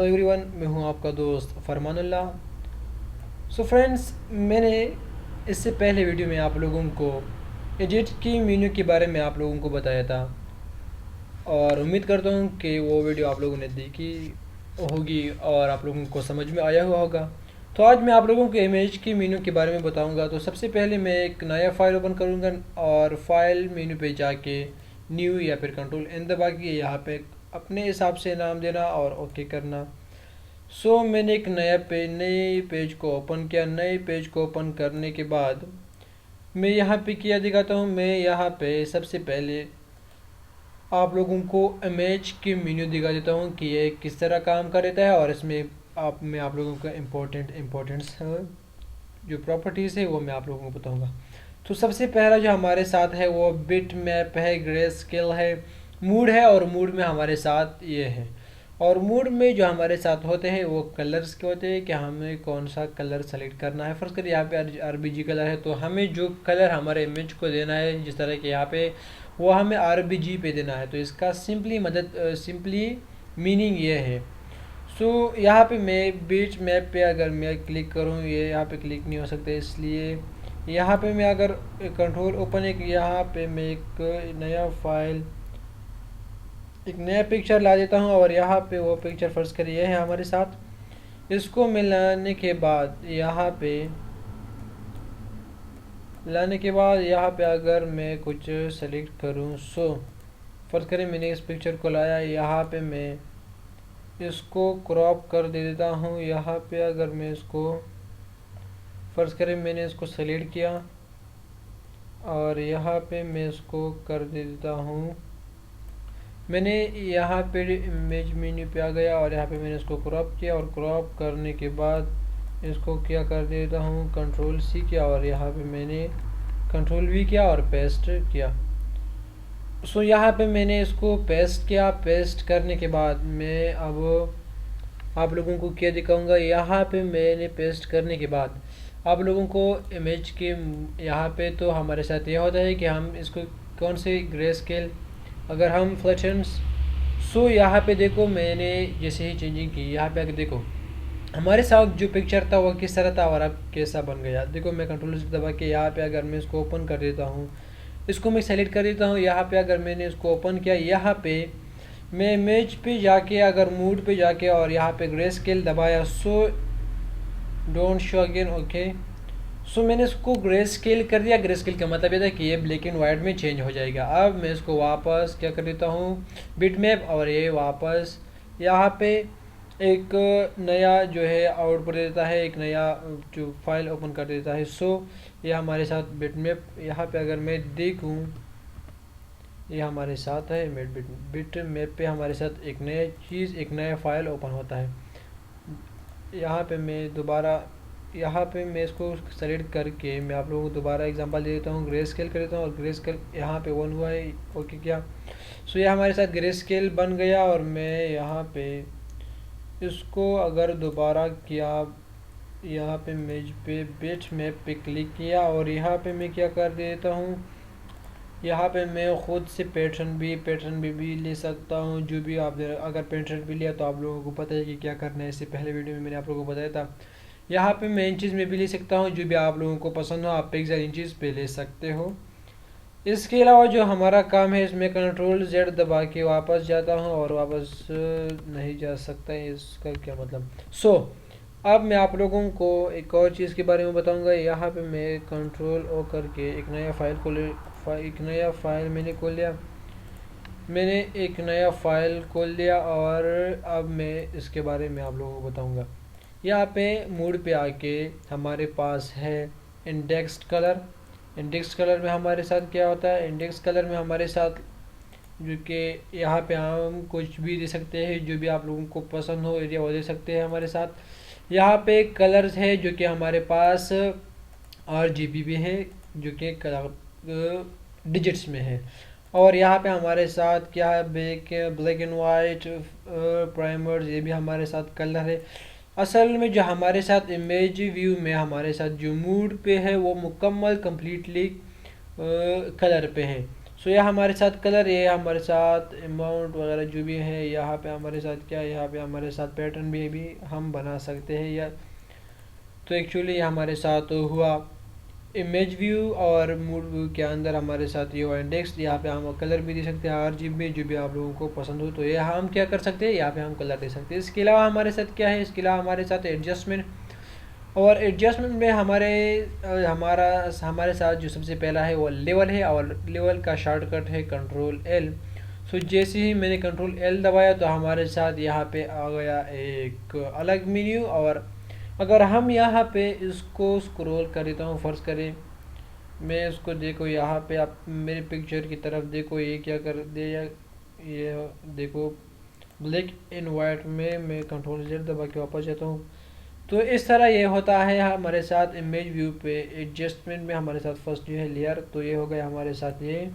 Hello everyone, मैं हूं आपका दोस्त फरमानुल्लाह। सो फ्रेंड्स, मैंने इससे पहले वीडियो में आप लोगों को एडिट की मेन्यू के बारे में आप लोगों को बताया था और उम्मीद करता हूं कि वो वीडियो आप लोगों ने देखी होगी और आप लोगों को समझ में आया हुआ होगा। तो आज मैं आप लोगों को इमेज की मेन्यू के बारे में बताऊंगा। तो सबसे पहले मैं एक नया फ़ाइल ओपन करूंगा और फाइल मेन्यू पे जाके न्यू या फिर कंट्रोल एन दबा के यहाँ पे अपने हिसाब से नाम देना और ओके करना। मैंने एक नए पेज को ओपन किया। नए पेज को ओपन करने के बाद मैं यहाँ पे क्या दिखाता हूँ। मैं यहाँ पे सबसे पहले आप लोगों को इमेज की मेन्यू दिखा देता हूँ कि ये किस तरह काम कर देता है और इसमें मैं आप लोगों का इम्पोर्टेंस जो प्रॉपर्टीज़ है वो मैं आप लोगों को बताऊँगा। तो सबसे पहला जो हमारे साथ है वो बिट मैप है, ग्रे स्केल है, मूड है और मूड में हमारे साथ ये है। और मूड में जो हमारे साथ होते हैं वो कलर्स के होते हैं कि हमें कौन सा कलर सेलेक्ट करना है। फर्स्ट करिए यहाँ पे आरबीजी कलर है तो हमें जो कलर हमारे इमेज को देना है, जिस तरह के यहाँ पे, वो हमें आरबीजी पे देना है। तो इसका सिंपली मीनिंग ये है। यहाँ पे मैं बीच मैप पे अगर मैं क्लिक करूँ, ये यहाँ पे क्लिक नहीं हो सकता, इसलिए यहाँ पे मैं अगर कंट्रोल ओपन एक यहाँ पे मैं एक नया पिक्चर ला देता हूँ और यहाँ पे वो पिक्चर फर्स्ट करिए है हमारे साथ। इसको मैं लाने के बाद यहाँ पे अगर मैं कुछ सेलेक्ट करूँ, फर्स्ट करें मैंने इस पिक्चर को लाया, यहाँ पे मैं इसको क्रॉप कर दे देता हूँ। यहाँ पे अगर मैं इसको फर्स्ट करें मैंने इसको सेलेक्ट किया और यहाँ पे मैं इसको कर दे देता हूँ। मैंने यहाँ पे इमेज मेन्यू पे आ गया और यहाँ पे मैंने इसको क्रॉप किया और क्रॉप करने के बाद इसको क्या कर देता हूँ, कंट्रोल सी किया और यहाँ पे मैंने कंट्रोल वी किया और पेस्ट किया। यहाँ पे मैंने इसको पेस्ट किया। पेस्ट करने के बाद मैं अब आप लोगों को क्या दिखाऊंगा। यहाँ पे मैंने पेस्ट करने के बाद आप लोगों को इमेज के यहाँ पे तो हमारे साथ ये होता है कि हम इसको कौन से ग्रे स्केल, अगर हम फ्लैशंस, यहाँ पे देखो मैंने जैसे ही चेंजिंग की, यहाँ पे आके देखो हमारे साथ जो पिक्चर था वो किस तरह था और अब कैसा बन गया। देखो मैं कंट्रोल से दबा के यहाँ पे अगर मैं इसको ओपन कर देता हूँ, इसको मैं सेलेक्ट कर देता हूँ। यहाँ पे अगर मैंने इसको ओपन किया, यहाँ पे मैं इमेज पे जाके अगर मूड पे जाके और यहाँ पे ग्रे स्केल दबाया, डोंट शो अगेन, ओके। मैंने इसको ग्रे स्केल कर दिया। ग्रे स्केल का मतलब ये था कि ये ब्लैक एंड वाइट में चेंज हो जाएगा। अब मैं इसको वापस क्या कर देता हूँ, बिट मैप, और ये वापस यहाँ पे एक नया जो है आउटपुट देता है, एक नया जो फाइल ओपन कर देता है। ये हमारे साथ बिट मैप, यहाँ पे अगर मैं देखूँ ये हमारे साथ है बिट मैप पे हमारे साथ एक नया फाइल ओपन होता है। यहाँ पे मैं इसको सेलेक्ट करके मैं आप लोगों को दोबारा एग्जांपल दे देता हूँ। ग्रे स्केल कर देता हूँ और ग्रे स्केल यहाँ पे वन हुआ है, ओके क्या। ये हमारे साथ ग्रे स्केल बन गया और मैं यहाँ पे इसको अगर दोबारा किया, यहाँ पे इमेज पे बिट मैप पे क्लिक किया और यहाँ पे मैं क्या कर देता हूँ, यहाँ पे मैं ख़ुद से पैटर्न भी ले सकता हूँ। जो भी आप अगर पैटर्न भी लिया तो आप लोगों को पता है कि क्या करना है। इससे पहले वीडियो में मैंने आप लोगों को बताया था। यहाँ पे मैं इंचज़ में भी ले सकता हूँ, जो भी आप लोगों को पसंद हो आप पिक्सल इंचज़ पे ले सकते हो। इसके अलावा जो हमारा काम है, इसमें कंट्रोल जेड दबा के वापस जाता हूँ और वापस नहीं जा सकता है, इसका क्या मतलब। अब मैं आप लोगों को एक और चीज़ के बारे में बताऊंगा। यहाँ पे मैं कंट्रोल ओ करके एक नया फाइल मैंने खोल लिया। और अब मैं इसके बारे में आप लोगों को बताऊंगा। यहाँ पे मूड पे आके हमारे पास है इंडेक्स कलर। इंडेक्स कलर में हमारे साथ क्या होता है, इंडेक्स कलर में हमारे साथ जो कि यहाँ पे हम कुछ भी दे सकते हैं, जो भी आप लोगों को पसंद हो एरिया वो दे सकते हैं हमारे साथ। यहाँ पे कलर्स है जो कि हमारे पास RGB भी है, जो कि डिजिट्स में है। और यहाँ पे हमारे साथ क्या है, ब्लैक एंड वाइट, प्राइमर्स, ये भी हमारे साथ कलर है। असल में जो हमारे साथ इमेज व्यू में हमारे साथ जो मूड पे है वो मुकम्मल कम्प्लीटली कलर पे है। सो यह हमारे साथ कलर, ये हमारे साथ अमाउंट वगैरह जो भी है, यहाँ पे हमारे साथ क्या है, यहाँ पे हमारे साथ पैटर्न भी हम बना सकते हैं। या तो एक्चुअली हमारे साथ हुआ इमेज व्यू और मूड व्यू के अंदर हमारे साथ ये हुआ इंडेक्स। यहाँ पे हम कलर भी दे सकते हैं RGB जो भी आप लोगों को पसंद हो, तो ये हम क्या कर सकते हैं, यहाँ पे हम कलर दे सकते हैं। इसके अलावा हमारे साथ क्या है, इसके अलावा हमारे साथ एडजस्टमेंट, और एडजस्टमेंट में हमारे साथ जो सबसे पहला है वो लेवल है, और लेवल का शॉर्टकट है Ctrl L। सो जैसे ही मैंने Ctrl L दबाया तो हमारे साथ यहाँ पे आ गया एक अलग मेन्यू। और अगर हम यहाँ पे इसको स्क्रॉल कर देता हूँ, फर्ज करें मैं इसको, देखो यहाँ पे आप मेरे पिक्चर की तरफ देखो, ये क्या कर दिया, ये देखो ब्लैक एंड वाइट में मैं Ctrl Z दबा के वापस जाता हूँ। तो इस तरह ये होता है हमारे साथ इमेज व्यू पे। एडजस्टमेंट में हमारे साथ फर्स्ट जो है लेयर, तो ये हो गया हमारे साथ ये।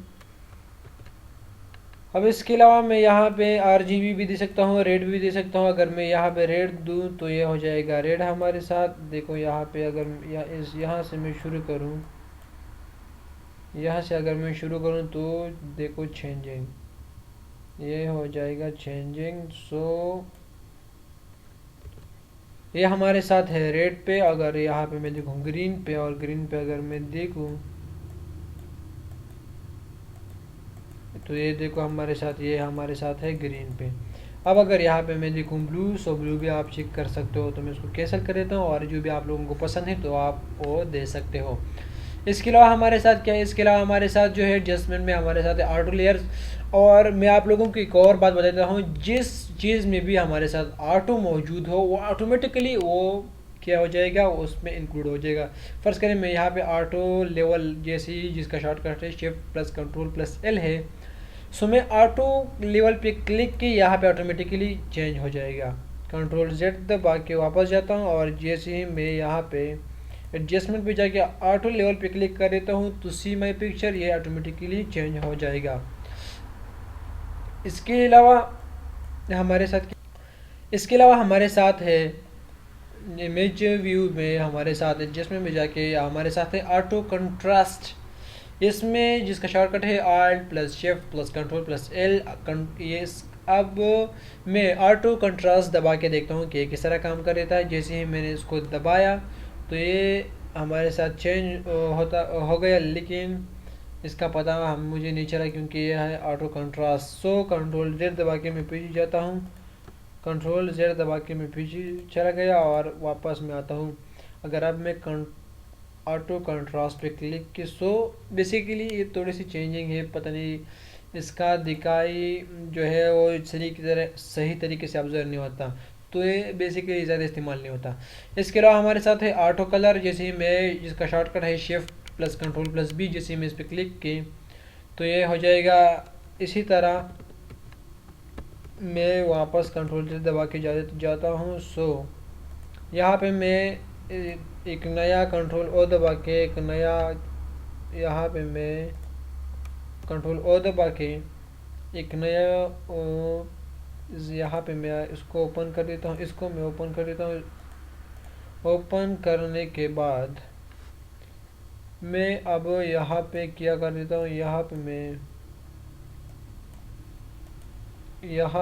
अब इसके अलावा मैं यहाँ पे RGB भी दे सकता हूँ, रेड भी दे सकता हूँ। अगर मैं यहाँ पे रेड दूँ तो ये हो जाएगा रेड हमारे साथ। देखो यहाँ पे अगर यहाँ से मैं शुरू करूँ, यहाँ से अगर मैं शुरू करूँ तो देखो चेंजिंग, ये हो जाएगा चेंजिंग। सो ये हमारे साथ है रेड पे। अगर यहाँ पे मैं देखूँ ग्रीन पे, और ग्रीन पे अगर मैं देखूँ तो ये देखो हमारे साथ, ये हमारे साथ है ग्रीन पे। अब अगर यहाँ पे मैं देखूँ ब्लू, सो ब्लू भी आप चेक कर सकते हो। तो मैं इसको कैंसिल कर देता हूँ, और जो भी आप लोगों को पसंद है तो आप वो दे सकते हो। इसके अलावा हमारे साथ क्या है, इसके अलावा हमारे साथ जो है एडजस्टमेंट में हमारे साथ है ऑटो लेयर्स। और मैं आप लोगों को एक और बात बता देता हूँ, जिस चीज़ में भी हमारे साथ ऑटो मौजूद हो वो ऑटोमेटिकली वो क्या हो जाएगा, उसमें इंक्लूड हो जाएगा। फर्स्ट करें मैं यहाँ पे ऑटो लेवल जैसे ही, जिसका शॉर्टकट है Shift+Ctrl+L है, सो मैं ऑटो लेवल पे क्लिक की, यहाँ पे ऑटोमेटिकली चेंज हो जाएगा। Ctrl Z दबा के वापस जाता हूँ, और जैसे ही मैं यहाँ पे एडजस्टमेंट पे जाके ऑटो लेवल पे क्लिक कर देता हूँ तो सी माई पिक्चर, ये ऑटोमेटिकली चेंज हो जाएगा। इसके अलावा हमारे साथ है इमेज व्यू में, हमारे साथ एडजस्टमेंट में जाके हमारे साथ है ऑटो कंट्रास्ट। इसमें जिसका शॉर्टकट है Alt+Shift+Ctrl+L। ये अब मैं ऑटो कंट्रास्ट दबा के देखता हूँ कि किस तरह काम कर देता है। जैसे ही मैंने इसको दबाया तो ये हमारे साथ चेंज हो गया, लेकिन इसका पता मुझे नहीं चला क्योंकि ये है ऑटो कंट्रास्ट। सो Ctrl Z दबा के मैं पीछे जाता हूँ, Ctrl Z दबा के मैं पीछे चला गया और वापस में आता हूँ। अगर अब मैं ऑटो कंट्रास्ट पे क्लिक की, सो बेसिकली ये थोड़ी सी चेंजिंग है, पता नहीं इसका दिखाई जो है वो सही तरीके से ऑब्जर्व नहीं होता, तो ये बेसिकली ज़्यादा इस्तेमाल नहीं होता। इसके अलावा हमारे साथ है ऑटो कलर। जैसे मैं, जिसका शॉर्टकट है Shift+Ctrl+B, जैसे मैं इस पर क्लिक की तो ये हो जाएगा। इसी तरह मैं वापस Ctrl Z दबा के जाता हूँ। सो यहाँ पे मैं एक नया Ctrl+O दबा के एक नया, यहाँ पे मैं Ctrl+O दबा के एक नया यहाँ पे मैं इसको ओपन कर देता हूँ, इसको मैं ओपन कर देता हूँ। ओपन करने के बाद मैं अब यहाँ पे क्या कर देता हूँ, यहाँ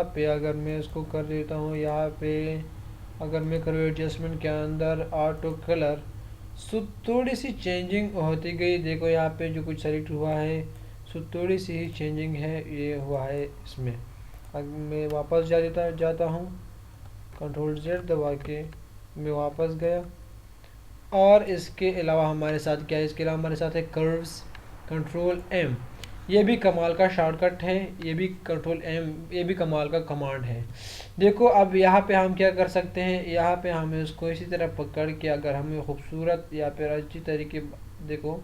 पे अगर मैं इसको कर देता हूँ, यहाँ पे अगर मैं करूँ एडजस्टमेंट के अंदर ऑटो कलर, सो थोड़ी सी चेंजिंग होती गई। देखो यहाँ पे जो कुछ सेलेक्ट हुआ है, सो थोड़ी सी ही चेंजिंग है ये हुआ है इसमें। अब मैं वापस जाता हूँ, Ctrl Z दबा के मैं वापस गया। और इसके अलावा हमारे साथ क्या है, इसके अलावा हमारे साथ है कर्व्स, Ctrl+M। ये भी कमाल का शॉर्टकट है, ये भी Ctrl+M, ये भी कमाल का कमांड है। देखो अब यहाँ पे हम क्या कर सकते हैं, यहाँ पे हम इसको इसी तरह पकड़ के अगर हमें खूबसूरत या फिर अच्छी तरीके देखो,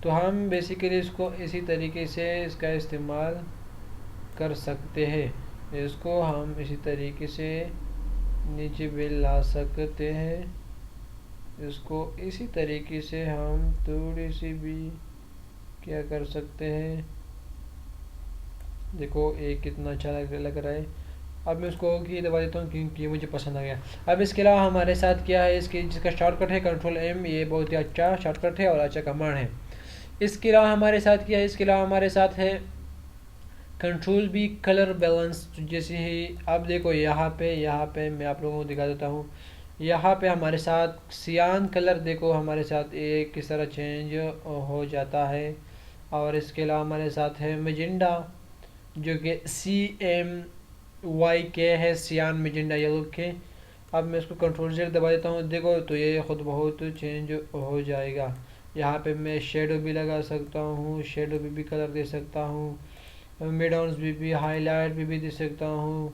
तो हम बेसिकली इसको इसी तरीके से इसका इस्तेमाल कर सकते हैं। इसको हम इसी तरीके से नीचे भी ला सकते हैं, इसको इसी तरीके से हम थोड़ी सी भी क्या कर सकते हैं। देखो ये कितना अच्छा लग रहा है। अब मैं उसको ओके दबा देता हूँ क्योंकि मुझे पसंद आ गया। अब इसके अलावा हमारे साथ क्या है, इसके जिसका शॉर्टकट है Ctrl+M। ये बहुत ही अच्छा शॉर्टकट है और अच्छा कमांड है। इसके अलावा हमारे साथ क्या है, इसके अलावा हमारे साथ है कंट्रोल बी कलर बैलेंस। जैसे ही आप देखो यहाँ पे मैं आप लोगों को दिखा देता हूँ। यहाँ पे हमारे साथ सियान कलर देखो हमारे साथ एक किस तरह चेंज हो जाता है। और इसके अलावा हमारे साथ है मेजेंडा, जो कि CMYK है, सियान मेजेंडा येलो के। अब मैं इसको कंट्रोल Z दबा देता हूँ, देखो तो ये खुद बहुत चेंज हो जाएगा। यहाँ पे मैं शेडो भी लगा सकता हूँ, शेडो भी कलर दे सकता हूँ, मिड ऑन्स भी हाईलाइट भी दे सकता हूँ।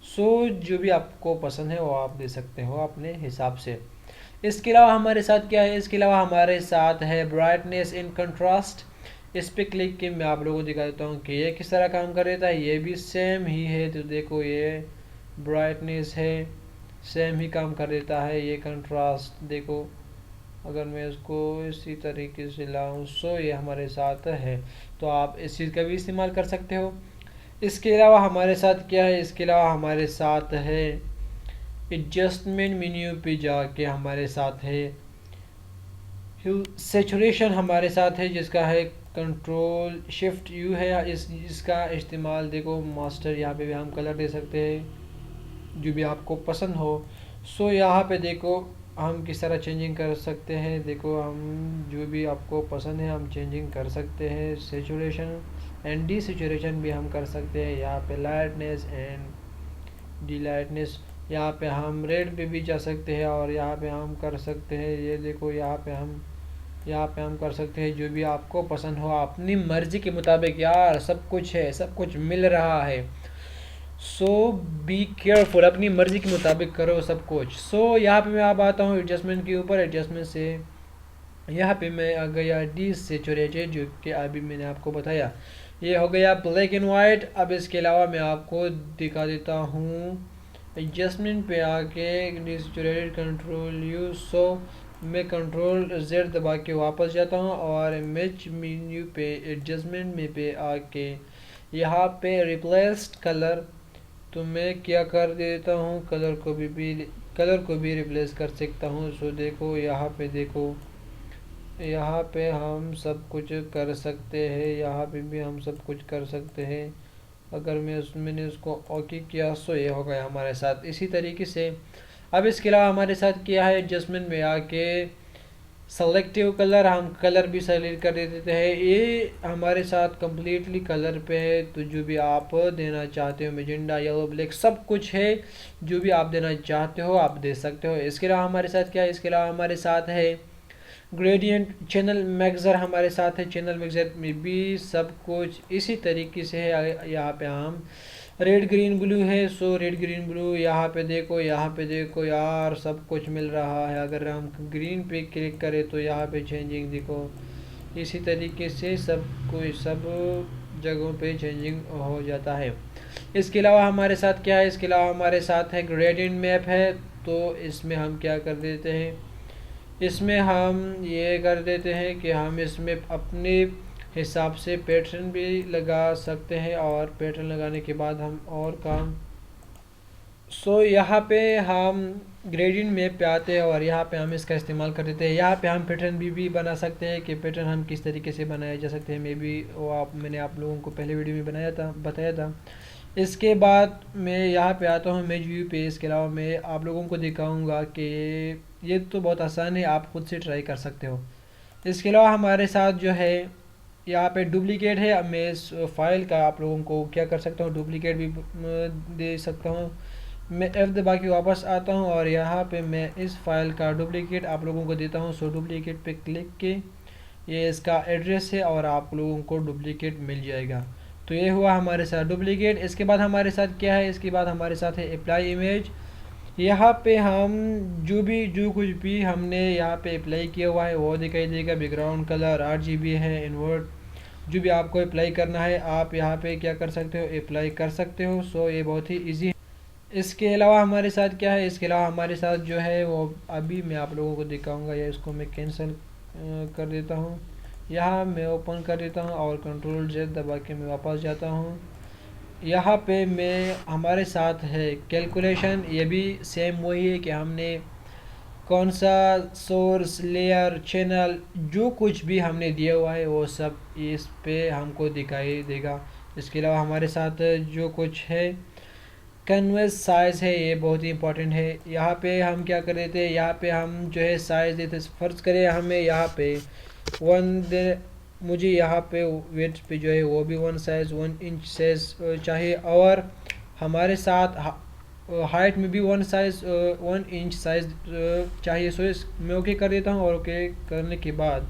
जो भी आपको पसंद है वो आप दे सकते हो अपने हिसाब से। इसके अलावा हमारे साथ क्या है, इसके अलावा हमारे साथ है ब्राइटनेस इन कंट्रास्ट। इस पे क्लिक के मैं आप लोगों को दिखा देता हूँ कि ये किस तरह काम कर देता है। ये भी सेम ही है, तो देखो ये ब्राइटनेस है, सेम ही काम कर देता है। ये कंट्रास्ट देखो, अगर मैं इसको इसी तरीके से लाऊं ये हमारे साथ है। तो आप इस चीज़ का भी इस्तेमाल कर सकते हो। इसके अलावा हमारे साथ क्या है, इसके अलावा हमारे साथ है एडजस्टमेंट मेन्यू पे जाके हमारे साथ है सेचुरेशन हमारे साथ है, जिसका है कंट्रोल शिफ्ट यू है। इसका इस्तेमाल देखो मास्टर, यहाँ पे भी हम कलर दे सकते हैं जो भी आपको पसंद हो। यहाँ पे देखो हम किस तरह चेंजिंग कर सकते हैं। देखो हम जो भी आपको पसंद है हम चेंजिंग कर सकते हैं। सेचुरेशन एंड डी सेचुरेशन भी हम कर सकते हैं। यहाँ पे लाइटनेस एंड डी लाइटनेस, यहाँ पे हम रेड पे भी जा सकते हैं और यहाँ पे हम कर सकते हैं, ये देखो यहाँ पे हम कर सकते हैं जो भी आपको पसंद हो अपनी मर्ज़ी के मुताबिक। यार सब कुछ है, सब कुछ मिल रहा है। बी केयरफुल, अपनी मर्ज़ी के मुताबिक करो सब कुछ। यहाँ पे मैं आप आता हूँ एडजस्टमेंट के ऊपर। एडजस्टमेंट से यहाँ पे मैं आ गया डी सेचुरेटेड, जो कि अभी मैंने आपको बताया। ये हो गया ब्लैक एंड वाइट। अब इसके अलावा मैं आपको दिखा देता हूँ एडजस्टमेंट पे आके डी सेचुरेटेड कंट्रोल यू। मैं कंट्रोल Z दबा के वापस जाता हूँ और इमेज मेन्यू पे एडजस्टमेंट में पे आके यहाँ पे रिप्लेस्ड कलर, तो मैं क्या कर देता हूँ कलर को भी रिप्लेस कर सकता हूँ। देखो यहाँ पे हम सब कुछ कर सकते हैं, यहाँ पे भी हम सब कुछ कर सकते हैं। अगर मैंने उसको ओके किया ये हो गया हमारे साथ इसी तरीके से। अब इसके अलावा हमारे साथ क्या है, एडजस्टमेंट में आके सेलेक्टिव कलर, हम कलर भी सेलेक्ट कर देते हैं। ये हमारे साथ कम्प्लीटली कलर पे है, तो जो भी आप देना चाहते हो मेजेंडा येलो ब्लैक सब कुछ है, जो भी आप देना चाहते हो आप दे सकते हो। इसके अलावा हमारे साथ क्या है, इसके अलावा हमारे साथ है ग्रेडियंट चैनल मैक्सर हमारे साथ है। चैनल मैक्सर में भी सब कुछ इसी तरीके से है। यहाँ पे हम रेड ग्रीन ब्लू है, रेड ग्रीन ब्लू यहाँ पे देखो यार सब कुछ मिल रहा है। अगर हम ग्रीन पे क्लिक करें तो यहाँ पे चेंजिंग देखो, इसी तरीके से सब जगहों पे चेंजिंग हो जाता है। इसके अलावा हमारे साथ क्या है, इसके अलावा हमारे साथ है ग्रेडियंट मैप है। तो इसमें हम क्या कर देते हैं, इसमें हम ये कर देते हैं कि हम इसमें अपने हिसाब से पैटर्न भी लगा सकते हैं और पैटर्न लगाने के बाद हम और काम। यहाँ पे हम ग्रेडियंट मैप पे आते हैं और यहाँ पे हम इसका इस्तेमाल कर देते हैं। यहाँ पे हम पैटर्न भी बना सकते हैं कि पैटर्न हम किस तरीके से बनाया जा सकते हैं। मैंने आप लोगों को पहले वीडियो में बताया था। इसके बाद मैं यहाँ पे आता हूँ इमेज व्यू पे। इसके अलावा मैं आप लोगों को दिखाऊंगा कि ये तो बहुत आसान है, आप खुद से ट्राई कर सकते हो। इसके अलावा हमारे साथ जो है यहाँ पे डुप्लीकेट है। अब मैं इस फाइल का आप लोगों को क्या कर सकता हूँ, डुप्लीकेट भी दे सकता हूँ। मैं F दबा के वापस आता हूँ और यहाँ पे मैं इस फाइल का डुप्लीकेट आप लोगों को देता हूँ। डुप्लीकेट पे क्लिक के ये इसका एड्रेस है और आप लोगों को डुप्लीकेट मिल जाएगा। तो ये हुआ हमारे साथ डुप्लीकेट। इसके बाद हमारे साथ क्या है, इसके बाद हमारे साथ है अप्लाई इमेज। यहाँ पे हम जो कुछ भी हमने यहाँ पे अप्लाई किया हुआ है वो दिखाई देगा। बैकग्राउंड कलर RGB है, इन्वर्ट जो भी आपको अप्लाई करना है आप यहाँ पे क्या कर सकते हो, अप्लाई कर सकते हो। ये बहुत ही ईजी है। इसके अलावा हमारे साथ क्या है, इसके अलावा हमारे साथ जो है वो अभी मैं आप लोगों को दिखाऊंगा। या इसको मैं कैंसिल कर देता हूँ, यहाँ मैं ओपन कर देता हूँ और कंट्रोल Z दबा के मैं वापस जाता हूँ। यहाँ पे मैं हमारे साथ है कैलकुलेशन। ये भी सेम वही है कि हमने कौन सा सोर्स, लेयर, चैनल, जो कुछ भी हमने दिया हुआ है वो सब इस पे हमको दिखाई देगा। इसके अलावा हमारे साथ जो कुछ है कैनवस साइज़ है, ये बहुत ही इंपॉर्टेंट है। यहाँ पे हम क्या कर देते हैं, यहाँ पे हम जो है साइज़ देते, फ़र्ज़ करें हमें यहाँ पे मुझे यहाँ पे वेट पे जो है वो भी 1 साइज़ चाहिए, और हमारे साथ हाइट में भी 1 इंच साइज़ चाहिए। सो इस मैं ओके कर देता हूँ, और ओके करने के बाद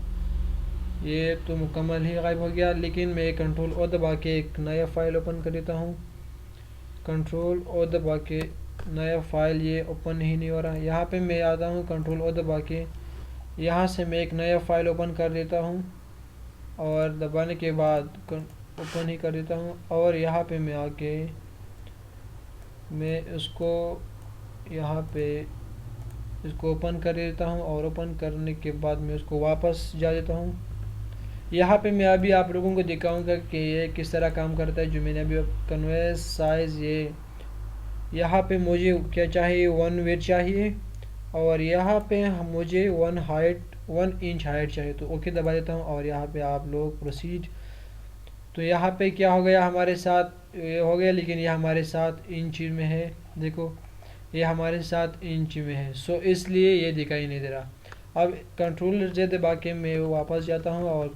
ये तो मुकम्मल ही गायब हो गया। लेकिन मैं कंट्रोल और दबा के एक नया फ़ाइल ओपन कर देता हूँ। कंट्रोल और दबा के नया फ़ाइल, ये ओपन ही नहीं हो रहा। यहाँ पे मैं आता हूँ, कंट्रोल और दबा के यहाँ से मैं एक नया फ़ाइल ओपन कर देता हूँ, और दबाने के बाद ओपन ही कर देता हूँ। और यहाँ पे मैं आके मैं इसको यहाँ पे इसको ओपन कर देता हूँ, और ओपन करने के बाद मैं उसको वापस जा देता हूँ। यहाँ पे मैं अभी आप लोगों को दिखाऊंगा कि ये किस तरह काम करता है। जो मैंने अभी कन्वेंस साइज़, ये यहाँ पे मुझे क्या चाहिए, 1 वेट चाहिए, और यहाँ पे मुझे 1 इंच हाइट चाहिए। तो ओके दबा देता हूँ, और यहाँ पे आप लोग प्रोसीड। तो यहाँ पे क्या हो गया हमारे साथ, ये हो गया, लेकिन ये हमारे साथ इंच में है। देखो ये हमारे साथ इंच में है, सो इसलिए ये दिखाई नहीं दे रहा। अब कंट्रोल Z दबा के मैं वापस जाता हूँ, और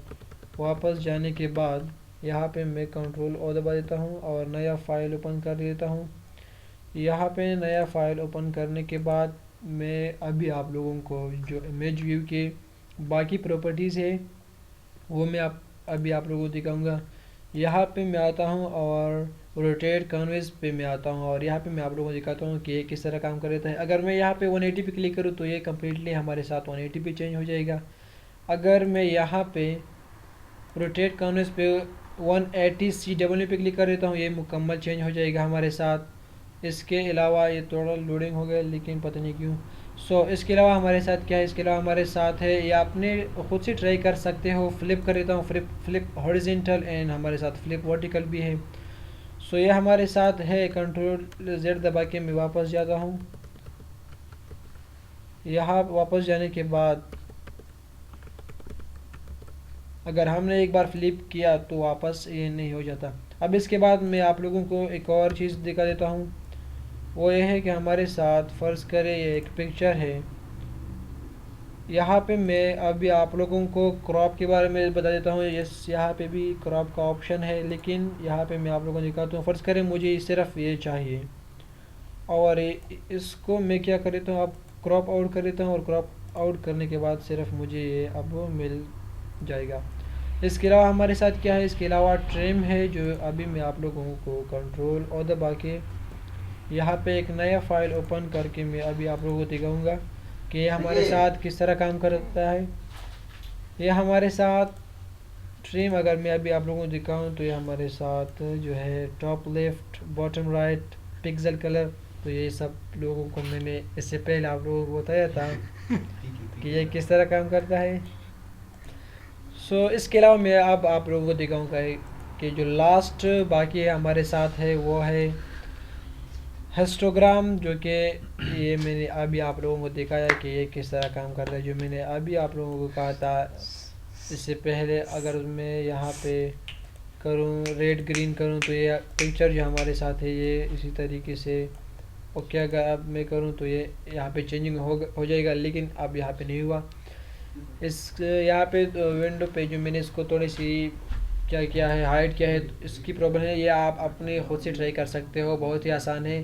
वापस जाने के बाद यहाँ पे मैं कंट्रोल O दबा देता हूँ, और नया फ़ाइल ओपन कर देता हूँ। यहाँ पे नया फ़ाइल ओपन करने के बाद मैं अभी आप लोगों को जो इमेज व्यू के बाकी प्रॉपर्टीज़ है वो मैं अभी आप लोगों को दिखाऊंगा। यहाँ पे मैं आता हूँ, और रोटेट कैनवस पे मैं आता हूँ, और यहाँ पे मैं आप लोगों को दिखाता हूँ कि ये किस तरह काम कर रहा है। अगर मैं यहाँ पे 180 पे क्लिक करूँ तो ये कम्प्लीटली हमारे साथ 180 पे चेंज हो जाएगा। अगर मैं यहाँ पे रोटेट कैनवस पे 180 CW पे क्लिक कर देता हूँ, ये मुकम्मल चेंज हो जाएगा हमारे साथ। इसके अलावा ये थोड़ा लोडिंग हो गया, लेकिन पता नहीं क्यों। इसके अलावा हमारे साथ क्या है, इसके अलावा हमारे साथ है, ये आपने खुद से ट्राई कर सकते हो। फ्लिप कर देता हूँ, फ्लिप हॉरिजेंटल, एंड हमारे साथ फ्लिप वर्टिकल भी है। ये हमारे साथ है। कंट्रोल Z दबा के मैं वापस जाता हूँ। यहाँ वापस जाने के बाद अगर हमने एक बार फ्लिप किया तो वापस ये नहीं हो जाता। अब इसके बाद मैं आप लोगों को एक और चीज़ दिखा देता हूँ, वो ये है कि हमारे साथ फ़र्ज़ करें ये एक पिक्चर है। यहाँ पे मैं अभी आप लोगों को क्रॉप के बारे में बता देता हूँ। यस, यहाँ पे भी क्रॉप का ऑप्शन है, लेकिन यहाँ पे मैं आप लोगों को दिखाता हूँ। फ़र्ज़ करें मुझे सिर्फ ये चाहिए, और इसको मैं क्या कर देता हूँ, अब क्रॉप आउट कर देता हूँ, और क्रॉप आउट करने के बाद सिर्फ मुझे ये अब मिल जाएगा। इसके अलावा हमारे साथ क्या है, इसके अलावा ट्रिम है, जो अभी मैं आप लोगों को कंट्रोल और दबा के यहाँ पे एक नया फ़ाइल ओपन करके मैं अभी आप लोगों को दिखाऊंगा कि ये हमारे साथ किस तरह काम करता है। ये हमारे साथ ट्रिम, अगर मैं अभी आप लोगों को दिखाऊं तो ये हमारे साथ जो है top left, bottom right, pixel colour, तो ये सब लोगों को मैंने इससे पहले आप लोगों को बताया था कि ये किस तरह काम करता है। इसके अलावा मैं अब आप लोगों को दिखाऊंगा कि जो लास्ट बाकी है हमारे साथ है वो है हिस्टोग्राम, जो कि ये मैंने अभी आप लोगों को दिखाया कि ये किस तरह काम करता है। जो मैंने अभी आप लोगों को कहा था इससे पहले, अगर मैं यहाँ पे करूँ रेड ग्रीन करूँ तो ये पिक्चर जो हमारे साथ है ये इसी तरीके से, और क्या अगर अब मैं करूँ तो ये यहाँ पे चेंजिंग हो जाएगा, लेकिन अब यहाँ पे नहीं हुआ। इस यहाँ पे विंडो पे जो मैंने इसको थोड़ी सी क्या किया है, हाइड किया है, तो इसकी प्रॉब्लम है। ये आप अपने खुद से ट्राई कर सकते हो, बहुत ही आसान है।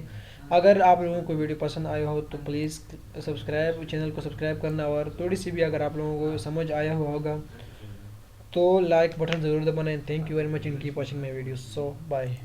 अगर आप लोगों को वीडियो पसंद आया हो तो प्लीज़ चैनल को सब्सक्राइब करना, और थोड़ी सी भी अगर आप लोगों को समझ आया हुआ होगा तो लाइक बटन ज़रूर दबाना। Thank you very much and keep watching my videos. Bye.